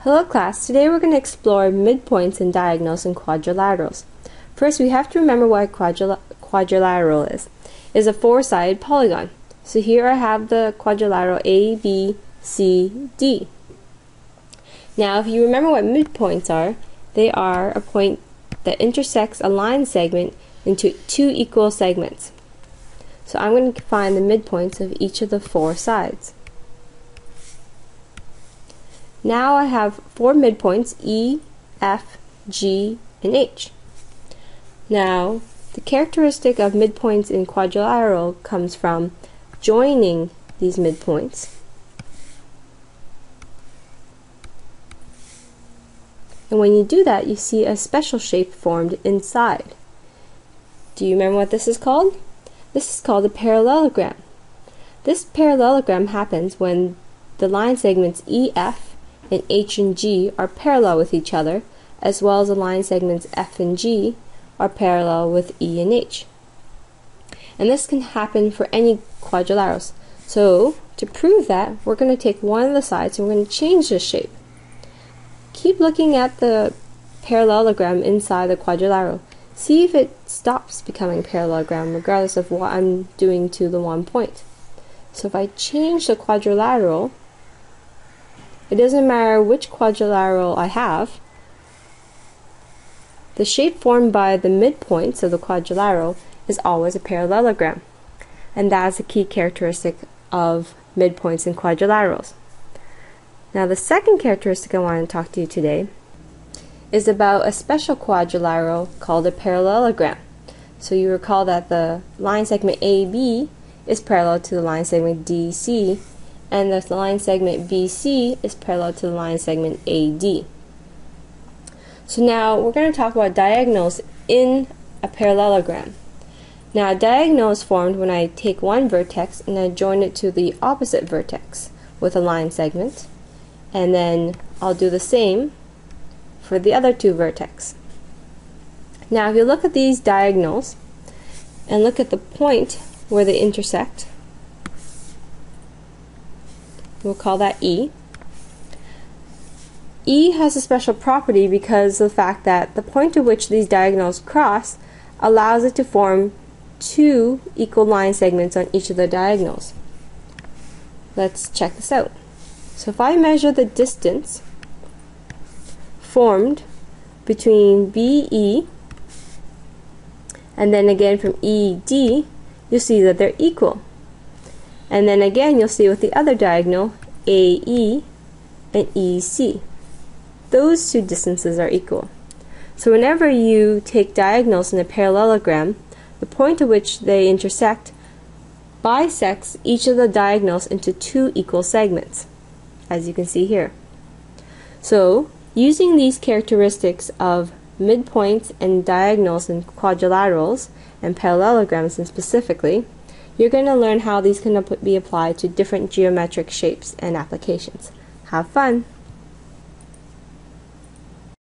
Hello class, today we're going to explore midpoints and diagonals in quadrilaterals. First, we have to remember what a quadrilateral is. It's a four-sided polygon. So here I have the quadrilateral A, B, C, D. Now if you remember what midpoints are, they are a point that intersects a line segment into two equal segments. So I'm going to find the midpoints of each of the four sides. Now I have four midpoints, E, F, G, and H. Now, the characteristic of midpoints in quadrilateral comes from joining these midpoints and when you do that, you see a special shape formed inside. Do you remember what this is called? This is called a parallelogram. This parallelogram happens when the line segments EF and H and G are parallel with each other, as well as the line segments F and G are parallel with E and H. And this can happen for any quadrilaterals. So, to prove that, we're going to take one of the sides and we're going to change the shape. Keep looking at the parallelogram inside the quadrilateral. See if it stops becoming parallelogram regardless of what I'm doing to the one point. So if I change the quadrilateral, it doesn't matter which quadrilateral I have, the shape formed by the midpoints of the quadrilateral is always a parallelogram. And that is a key characteristic of midpoints in quadrilaterals. Now the second characteristic I want to talk to you today is about a special quadrilateral called a parallelogram. So you recall that the line segment AB is parallel to the line segment DC, and the line segment BC is parallel to the line segment AD. So now we're going to talk about diagonals in a parallelogram. Now a diagonal is formed when I take one vertex and I join it to the opposite vertex with a line segment, and then I'll do the same for the other two vertex. Now if you look at these diagonals and look at the point where they intersect, we'll call that E. E has a special property because of the fact that the point at which these diagonals cross allows it to form two equal line segments on each of the diagonals. Let's check this out. So if I measure the distance formed between BE and then again from ED, you'll see that they're equal. And then again you'll see with the other diagonal, AE and EC. Those two distances are equal. So whenever you take diagonals in a parallelogram, the point at which they intersect bisects each of the diagonals into two equal segments, as you can see here. So using these characteristics of midpoints and diagonals in quadrilaterals and parallelograms specifically, you're going to learn how these can be applied to different geometric shapes and applications. Have fun!